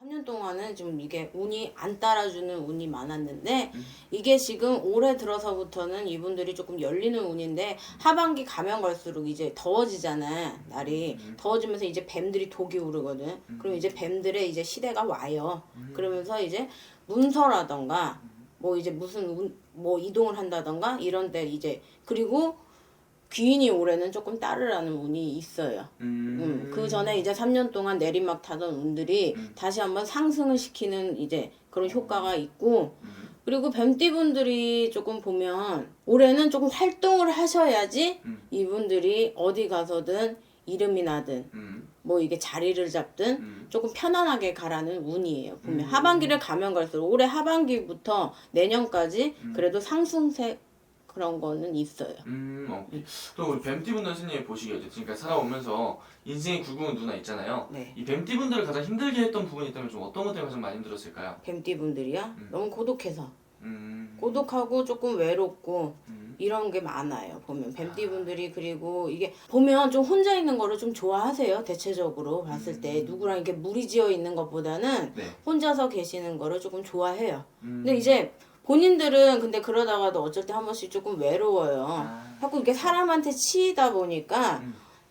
3년 동안은 좀 이게 운이 안 따라주는 운이 많았는데 이게 지금 올해 들어서부터는 이분들이 조금 열리는 운인데 하반기 가면 갈수록 이제 더워지잖아. 날이 더워지면서 이제 뱀들이 독이 오르거든. 그럼 이제 뱀들의 이제 시대가 와요. 그러면서 이제 문서라던가 뭐 이제 무슨 뭐 이동을 한다던가 이런 데 이제 그리고 귀인이 올해는 조금 따르라는 운이 있어요. 그 전에 이제 3년 동안 내리막 타던 운들이 다시 한번 상승을 시키는 이제 그런 효과가 있고, 그리고 뱀띠분들이 조금 보면 올해는 조금 활동을 하셔야지 이분들이 어디 가서든 이름이 나든 뭐 이게 자리를 잡든 조금 편안하게 가라는 운이에요. 보면 하반기를 가면 갈수록 올해 하반기부터 내년까지 그래도 상승세 그런 거는 있어요. 오케이. 또 우리 뱀띠분들 선생님이 보시기에 지금까지 살아오면서 인생의 굴곡은 누나 있잖아요. 네. 이 뱀띠분들을 가장 힘들게 했던 부분이 있다면 좀 어떤 것 때문에 가장 많이 힘들었을까요? 뱀띠분들이야 너무 고독해서 음, 고독하고 조금 외롭고 이런 게 많아요. 보면 뱀띠분들이 그리고 이게 보면 좀 혼자 있는 거를 좀 좋아하세요. 대체적으로 봤을 때 누구랑 이렇게 무리지어 있는 것보다는 네. 혼자서 계시는 거를 조금 좋아해요. 근데 이제 본인들은 근데 그러다가도 어쩔 때 한 번씩 조금 외로워요. 자꾸 이렇게 사람한테 치이다 보니까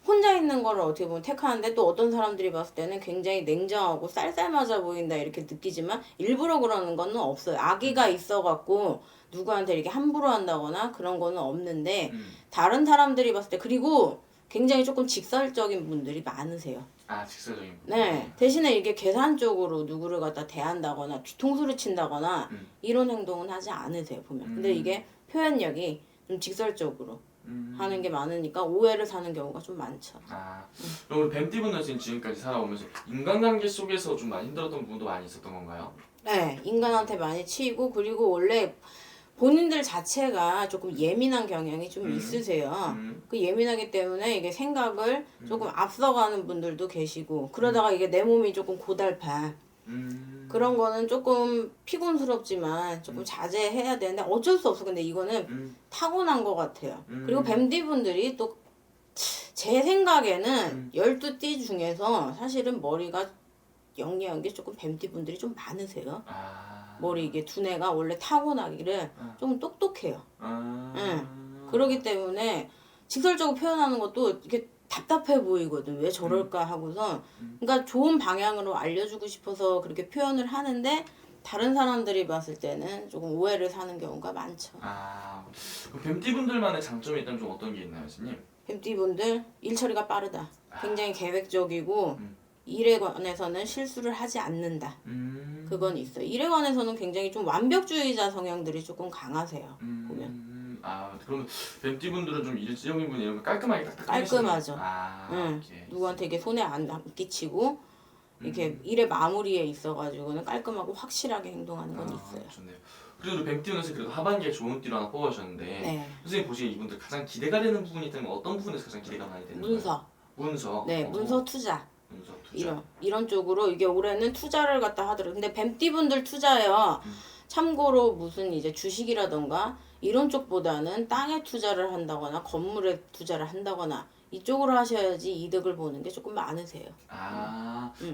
혼자 있는 거를 어떻게 보면 택하는데 또 어떤 사람들이 봤을 때는 굉장히 냉정하고 쌀쌀맞아 보인다 이렇게 느끼지만 일부러 그러는 거는 없어요. 아기가 있어갖고 누구한테 이렇게 함부로 한다거나 그런 거는 없는데 다른 사람들이 봤을 때 그리고 굉장히 조금 직설적인 분들이 많으세요. 직설적인 부분. 네. 대신에 이게 계산적으로 누구를 갖다 대한다거나 뒤통수를 친다거나 이런 행동은 하지 않으세요, 보면. 근데 이게 표현력이 좀 직설적으로 하는 게 많으니까 오해를 사는 경우가 좀 많죠. 그럼 우리 뱀띠분들 지금까지 살아오면서 인간관계 속에서 좀 많이 힘들었던 부분도 많이 있었던 건가요? 네. 인간한테 많이 치이고 그리고 원래 본인들 자체가 조금 예민한 경향이 좀 있으세요. 그 예민하기 때문에 이게 생각을 조금 앞서가는 분들도 계시고 그러다가 이게 내 몸이 조금 고달파. 그런 거는 조금 피곤스럽지만 조금 자제해야 되는데 어쩔 수 없어. 근데 이거는 타고난 것 같아요. 그리고 뱀띠분들이 또 제 생각에는 12띠 중에서 사실은 머리가 영리한 게 조금 뱀띠분들이 좀 많으세요. 머리 이게 두뇌가 원래 타고나기를 좀 똑똑해요. 그러기 때문에 직설적으로 표현하는 것도 이렇게 답답해 보이거든. 왜 저럴까 하고서. 그러니까 좋은 방향으로 알려주고 싶어서 그렇게 표현을 하는데 다른 사람들이 봤을 때는 조금 오해를 사는 경우가 많죠. 그럼 뱀띠분들만의 장점이 있다면 좀 어떤 게 있나요, 선생님? 뱀띠분들 일 처리가 빠르다. 굉장히 계획적이고 일에 관해서는 실수를 하지 않는다. 그건 있어요. 일에 관해서는 굉장히 좀 완벽주의자 성향들이 조금 강하세요. 보면. 그러면 뱀띠분들은 좀 일적인 분이 이런 거 깔끔하게 딱딱 깔끔하죠. 오케이. 누구한테 이게 손에 안 끼치고 이렇게 일의 마무리에 있어가지고는 깔끔하고 확실하게 행동하는 건 있어요. 좋네요. 그리고 뱀띠분들 그래도 하반기에 좋은 띠로 하나 뽑아주셨는데 네. 선생님 보시기에 이분들 가장 기대가 되는 부분이 있다면 어떤 부분에서 가장 기대가 많이 되는 거예요? 문서. 네, 문서 투자. 문서 투자. 이런 쪽으로 이게 올해는 투자를 갖다 하더라고요. 근데 뱀띠분들 투자요. 참고로 무슨 이제 주식이라던가 이런 쪽보다는 땅에 투자를 한다거나 건물에 투자를 한다거나 이쪽으로 하셔야지 이득을 보는 게 조금 많으세요.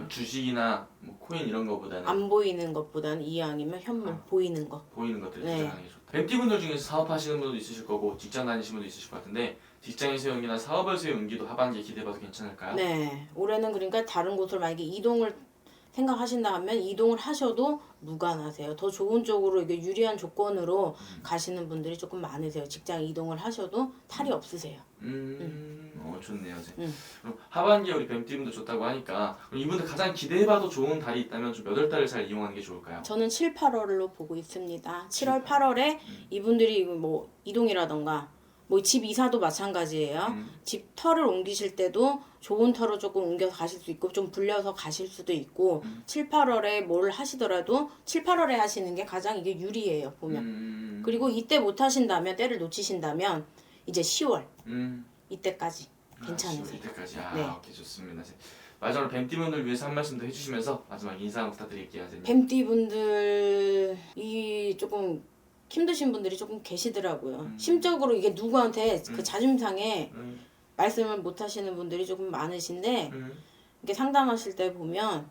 주식이나 뭐 코인 이런 거보다는 안 보이는 것보다는 이왕이면 현물 보이는 거. 보이는 것들을 네. 투자하는 게 좋다. 뱀띠분들 중에서 사업하시는 분도 있으실 거고 직장 다니시는 분도 있으실 것 같은데 직장에서의 운기나 사업에서의 운기도 하반기에 기대해봐도 괜찮을까요? 네. 올해는 그러니까 다른 곳으로 만약에 이동을 생각하신다 하면 이동을 하셔도 무관하세요. 더 좋은 쪽으로 이게 유리한 조건으로 가시는 분들이 조금 많으세요. 직장 이동을 하셔도 탈이 없으세요. 좋네요. 그럼 하반기에 우리 뱀띠분들 좋다고 하니까 그럼 이분들 가장 기대해봐도 좋은 달이 있다면 좀 몇 월 달을 잘 이용하는 게 좋을까요? 저는 7, 8월로 보고 있습니다. 7월, 8월에 이분들이 뭐 이동이라던가 뭐 집 이사도 마찬가지예요. 집 터를 옮기실 때도 좋은 터로 조금 옮겨서 가실 수 있고 좀 불려서 가실 수도 있고 7, 8월에 뭘 하시더라도 7, 8월에 하시는 게 가장 이게 유리해요. 보면. 그리고 이때 못 하신다면 때를 놓치신다면 이제 10월 이때까지 괜찮으세요. 이때까지. 네. 오케이, 좋습니다. 마지막으로 뱀띠분들 위해서 한 말씀 더 해주시면서 마지막 인사 한번 부탁드릴게요, 선생님. 뱀띠분들이 조금 힘드신 분들이 조금 계시더라고요. 심적으로 이게 누구한테 그 자존심 상해 말씀을 못 하시는 분들이 조금 많으신데 이렇게 상담하실 때 보면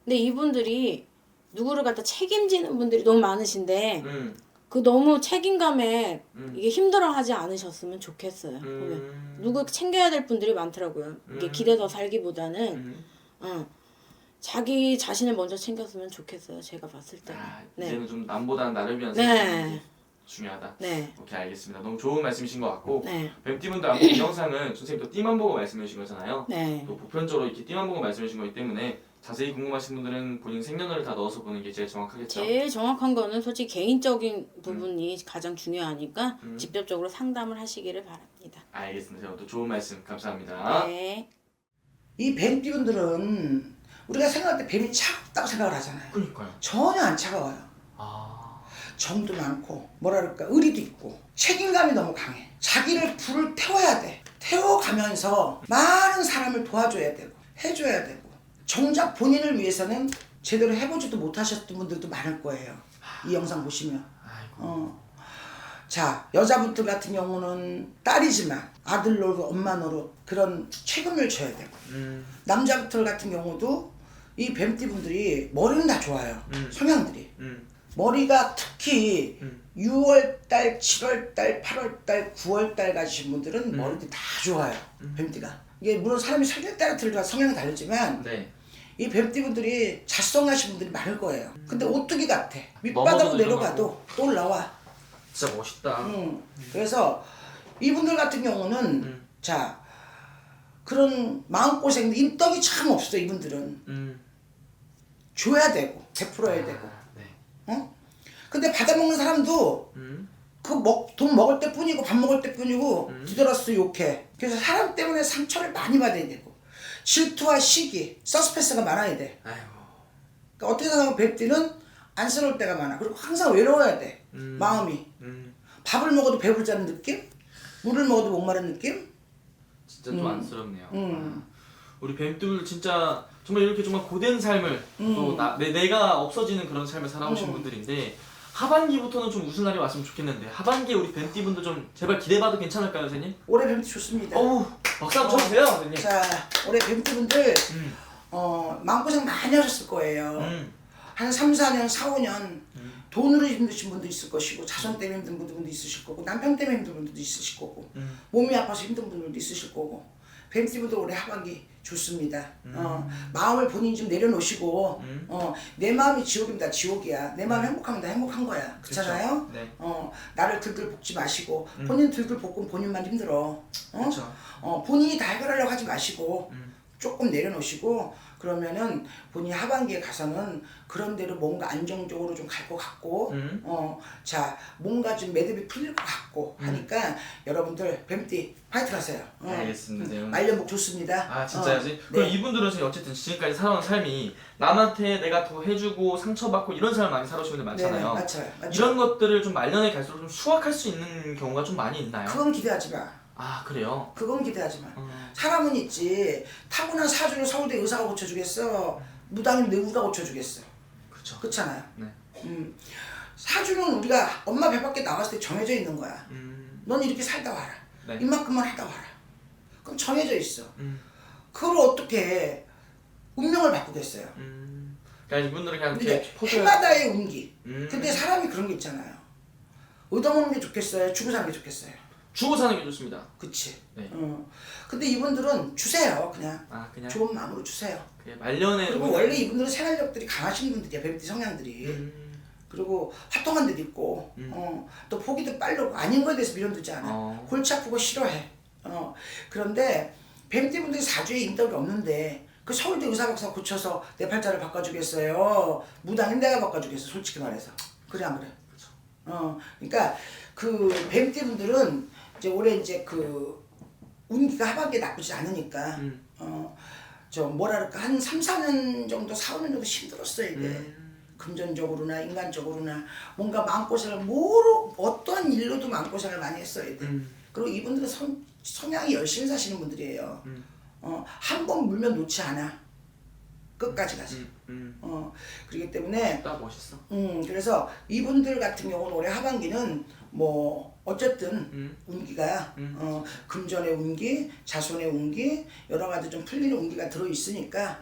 근데 이분들이 누구를 갖다 책임지는 분들이 너무 많으신데 그 너무 책임감에 이게 힘들어하지 않으셨으면 좋겠어요. 보면 누구 챙겨야 될 분들이 많더라고요. 이게 기대서 살기보다는 자기 자신을 먼저 챙겼으면 좋겠어요. 제가 봤을 때는. 네. 이제는 좀 남보다는 나를 위한 네. 생각이 중요하다. 네. 오케이, 알겠습니다. 너무 좋은 말씀이신 것 같고 네. 뱀띠분들 아무튼 이 영상은 선생님 또 띠만 보고 말씀해 주신 거잖아요. 네. 또 보편적으로 이렇게 띠만 보고 말씀해 주신 거기 때문에 자세히 궁금하신 분들은 본인 생년월일 다 넣어서 보는 게 제일 정확하겠죠. 제일 정확한 거는 솔직히 개인적인 부분이 가장 중요하니까 직접적으로 상담을 하시기를 바랍니다. 알겠습니다. 제가 또 좋은 말씀 감사합니다. 네. 이 뱀띠분들은 우리가 생각할 때 뱀이 차갑다고 생각을 하잖아요. 그러니까요. 전혀 안 차가워요. 아, 정도 많고 뭐라 그럴까 의리도 있고 책임감이 너무 강해. 자기를 불을 태워야 돼. 태워가면서 많은 사람을 도와줘야 되고 해줘야 되고 정작 본인을 위해서는 제대로 해보지도 못하셨던 분들도 많을 거예요. 이 영상 보시면. 자, 여자분들 같은 경우는 딸이지만 아들 노릇, 엄마 노릇 그런 책임을 져야 되고 남자분들 같은 경우도 이 뱀띠분들이 머리는 다 좋아요. 성향들이. 머리가 특히 6월달, 7월달, 8월달, 9월달 가신 분들은 머리도 다 좋아요. 뱀띠가. 이게 물론 사람이 성향 따라 들어가 성향이 다르지만 네. 이 뱀띠분들이 자성하신 분들이 많을 거예요. 근데 오뚜기 같아. 넘어져도 밑바닥으로 내려가도 또 올라와. 진짜 멋있다. 그래서 이분들 같은 경우는 자 그런 마음고생 인덕이 참 없어. 이분들은 줘야 되고 베풀어야 되고 네. 근데 받아먹는 사람도 돈 먹을 때 뿐이고 밥 먹을 때 뿐이고 뒤돌아서 욕해. 그래서 사람 때문에 상처를 많이 받아야 되고 질투와 시기 서스펜스가 많아야 돼. 아이고. 그러니까 어떻게 생각하면 뱀띠는 안쓰러울 때가 많아. 그리고 항상 외로워야 돼. 마음이. 밥을 먹어도 배부르지 않은 느낌? 물을 먹어도 목마른 느낌? 진짜 좀 안쓰럽네요. 우리 뱀들 진짜 정말 이렇게 정말 고된 삶을 또 내가 없어지는 그런 삶을 살아오신 분들인데 하반기부터는 좀 웃을 날이 왔으면 좋겠는데 하반기에 우리 뱀띠분들 좀 제발 기대봐도 괜찮을까요, 선생님? 올해 뱀띠 좋습니다. 어우, 박수 한번 쳐주세요, 선생님. 자, 올해 뱀띠분들 마음고생 많이 하셨을 거예요. 한 3, 4년, 4, 5년 돈으로 힘드신 분도 있을 것이고 자손 때문에 힘든 분들도 있으실 거고 남편 때문에 힘든 분들도 있으실 거고 몸이 아파서 힘든 분들도 있으실 거고 뱀띠분들 올해 하반기 좋습니다. 마음을 본인이 좀 내려놓으시고 내 마음이 지옥입니다. 지옥이야. 내 마음 행복하면 다 행복한 거야. 그렇잖아요? 네. 나를 들들 볶지 마시고 본인 들들 볶으면 본인만 힘들어. 그쵸. 본인이 다 해결하려고 하지 마시고 조금 내려놓으시고 그러면은 본인이 하반기에 가서는 그런 대로 뭔가 안정적으로 좀 갈 것 같고 자 뭔가 좀 매듭이 풀릴 것 같고 하니까 여러분들 뱀띠 파이팅 하세요. 알겠습니다. 네. 말년복 좋습니다. 아 진짜요? 그럼 이분들은 지금 어쨌든 지금까지 살아온 삶이 남한테 내가 더 해주고 상처받고 이런 삶을 많이 살아오신 분들 많잖아요. 네네, 맞죠. 이런 것들을 좀 말년에 갈수록 좀 수확할 수 있는 경우가 좀 많이 있나요? 그건 기대하지 마. 아 그래요? 그건 기대하지 마. 사람은 있지. 타고난 사주를 서울대 의사가 고쳐주겠어. 무당이면 내우가 고쳐주겠어. 그렇죠. 그렇잖아요. 네. 사주는 우리가 엄마 배 밖에 나왔을 때 정해져 있는 거야. 넌 이렇게 살다 와라. 네. 이만큼만 하다 와라. 그럼 정해져 있어. 그걸 어떻게 운명을 바꾸겠어요. 그러니까 이분들은 그냥 근데 이렇게 포즈. 해마다의 운기. 근데 사람이 그런 게 있잖아요. 얻어먹는 게 좋겠어요? 주고 사는 게 좋겠어요? 주고 사는 게 좋습니다. 그치. 네. 근데 이분들은 주세요. 그냥. 아 그냥 좋은 마음으로 주세요. 그게 말년에 그리고 원래 이분들은 생활력들이 강하신 분들이야. 뱀띠 성향들이. 그리고 활동한 데도 있고 또 포기도 빠르고 아닌 거에 대해서 미련두지 않아. 골치 아프고 싫어해. 그런데 뱀띠분들이 사주에 인덕이 없는데 그 서울대 의사박사 고쳐서 내 팔자를 바꿔주겠어요. 무당인 내가 바꿔주겠어. 솔직히 말해서. 그래 안 그래? 그러니까 그 뱀띠분들은 이제 올해 이제 그 운기가 하반기에 나쁘지 않으니까 저 뭐랄까 한 3, 4년 정도 4, 5년 정도 힘들었어요 이게. 금전적으로나 인간적으로나 뭔가 마음고생을 어떠한 일로도 마음고생을 많이 했어야 돼. 그리고 이분들은 성향이 열심히 사시는 분들이에요. 한 번 물면 놓지 않아. 끝까지 가지. 그렇기 때문에 딱 멋있어. 그래서 이분들 같은 경우는 올해 하반기는 뭐 어쨌든 운기가 금전의 운기, 자손의 운기 여러 가지 좀 풀리는 운기가 들어 있으니까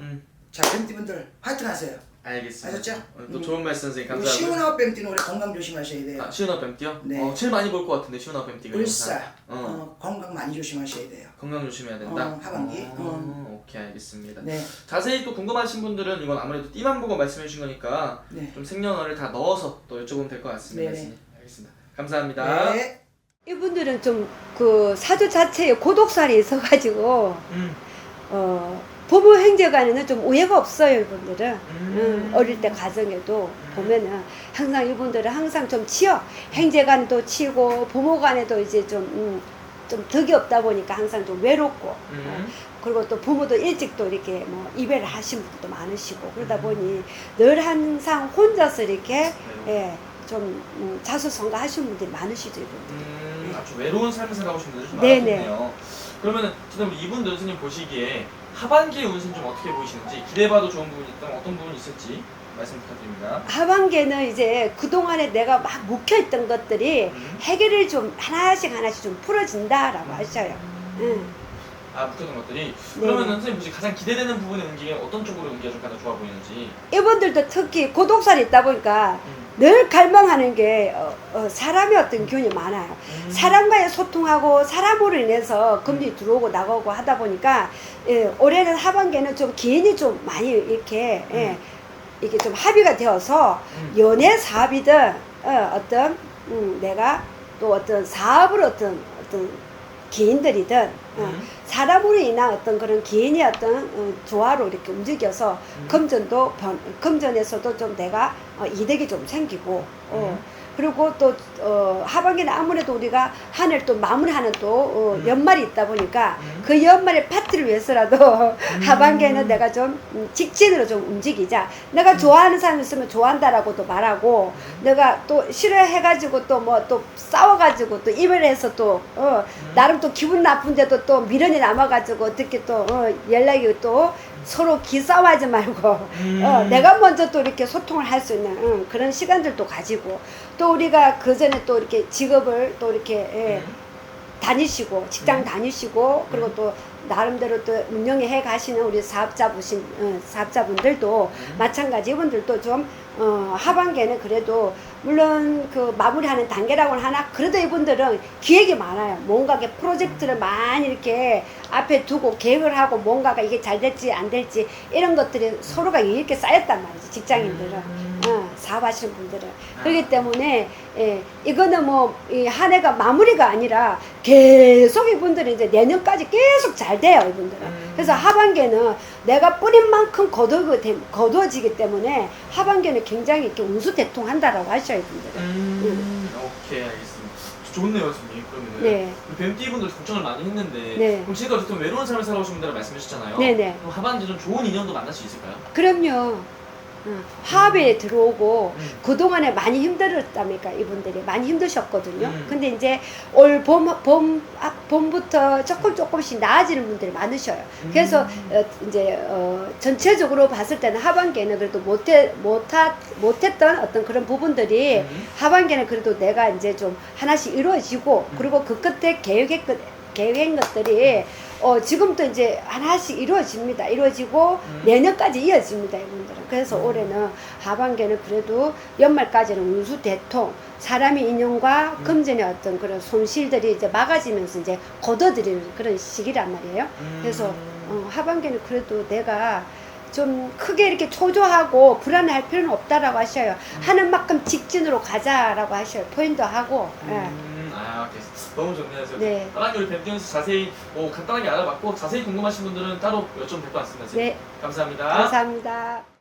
자, 뱀띠분들 파이팅 하세요. 알겠습니다. 아셨죠? 오늘 또 좋은 말씀 선생님 그리고 감사합니다. 시원아웃 뱀띠는 올해 건강 조심하셔야 돼요. 아, 시원아 뱀띠요? 네. 제일 많이 볼 것 같은데 시원아 뱀띠가. 을사 영상. 건강 많이 조심하셔야 돼요. 건강 조심해야 된다. 하반기. 오케이 알겠습니다. 네. 자세히 또 궁금하신 분들은 이건 아무래도 띠만 보고 말씀해 주신 거니까 네. 좀 생년월일 다 넣어서 또 여쭤보면 될 것 같습니다. 네네. 선생님. 알겠습니다. 감사합니다. 네. 이분들은 좀 그 사주 자체에 고독살이 있어가지고 부부 행제간에는 좀 우애가 없어요. 이분들은 어릴 때 가정에도 보면은 항상 이분들은 항상 좀 치여 행제간에도 치고 부모간에도 이제 좀 덕이 없다 보니까 항상 좀 외롭고 그리고 또 부모도 일찍 또 이렇게 뭐 이별을 하신 분도 많으시고 그러다 보니 늘 항상 혼자서 이렇게 좀 자수성가하신 분들이 많으시죠 이분들. 아주 외로운 삶을 살아오신 분들이 좀 네네. 많았겠네요. 그러면은 지금 이분들 스님 보시기에 하반기의 운勢 좀 어떻게 보이시는지 기대봐도 좋은 부분이 있다면 어떤 부분이 있을지 말씀 부탁드립니다. 하반기에는 이제 그동안에 내가 막 묵혀있던 것들이 해결을 좀 하나씩 좀 풀어진다라고 하셔요. 아 묶였던 것들이 그러면은 선생님 혹시 가장 기대되는 부분의 운기가 어떤 쪽으로 운기가 좀 가장 좋아 보이는지. 이분들도 특히 고독살이 있다 보니까 늘 갈망하는 게 사람의 어떤 기운이 많아요. 사람과의 소통하고 사람으로 인해서 금전이 들어오고 나가고 하다 보니까 올해는 하반기에는 좀 기인이 좀 많이 이렇게 이게 좀 합의가 되어서 연애 사업이든 어떤 내가 또 어떤 사업을 어떤 기인들이든 사람으로 인한 어떤 그런 기인의 어떤 조화로 이렇게 움직여서 금전에서도 좀 내가 이득이 좀 생기고 그리고 또 하반기는 아무래도 우리가 한 해를 또 마무리하는 또 연말이 있다 보니까 그 연말의 파티를 위해서라도 하반기에는 내가 좀 직진으로 좀 움직이자. 내가 좋아하는 사람 있으면 좋아한다라고도 말하고 내가 또 싫어해가지고 또 뭐 또 싸워가지고 또 이별해서 또 나름 또 기분 나쁜데도 또 미련이 남아가지고 어떻게 또 연락이 또 서로 기싸움하지 말고 내가 먼저 또 이렇게 소통을 할 수 있는 그런 시간들도 가지고 또 우리가 그 전에 또 이렇게 직업을 또 이렇게 다니시고 직장 다니시고 그리고 또 나름대로 또 운영해 가시는 우리 사업자분들도 마찬가지 이분들도 좀 하반기에는 그래도 물론 그 마무리하는 단계라고는 하나 그래도 이분들은 기획이 많아요. 뭔가 이렇게 프로젝트를 많이 이렇게 앞에 두고 계획을 하고 뭔가가 이게 잘 될지 안 될지 이런 것들이 서로가 이렇게 쌓였단 말이지 직장인들은 사업하시는 분들은 그렇기 때문에 이거는 뭐 이 한 해가 마무리가 아니라 계속 이분들은 이제 내년까지 계속 잘 돼요 이분들은. 그래서 하반기에는 내가 뿌린 만큼 거두어지기 때문에 하반기에는 굉장히 이렇게 운수대통한다라고 하셔요 이분들은. 오케이 알겠습니다. 좋네요 선생님. 그러면은 네. 뱀띠 분들 걱정을 많이 했는데 네. 그럼 지금 어쨌든 외로운 삶을 살아오신 분들을 말씀하셨잖아요. 네네. 그럼 하반기 좀 좋은 인연도 만날 수 있을까요? 그럼요. 화합에 들어오고 그동안에 많이 힘들었답니까 이분들이 많이 힘드셨거든요. 근데 이제 올 봄부터 조금씩 나아지는 분들이 많으셔요. 그래서 이제 전체적으로 봤을 때는 하반기에는 그래도 못했던 어떤 그런 부분들이 하반기에는 그래도 내가 이제 좀 하나씩 이루어지고 그리고 그 끝에 계획한 것들이 지금부터 이제 하나씩 이루어지고 내년까지 이어집니다 이분들은. 그래서 올해는 하반기에는 그래도 연말까지는 운수 대통 사람의 인연과 금전의 어떤 그런 손실들이 이제 막아지면서 이제 걷어들이는 그런 시기란 말이에요. 그래서 하반기에는 그래도 내가 좀 크게 이렇게 초조하고 불안해할 필요는 없다라고 하셔요. 하는 만큼 직진으로 가자라고 하셔요. 포인트 하고. 아, 너무 좋네요. 네. 다른 우리 뱀띠에서 자세히 뭐 간단하게 알아봤고 자세히 궁금하신 분들은 따로 여쭤보면 될 것 같습니다. 네. 감사합니다. 감사합니다.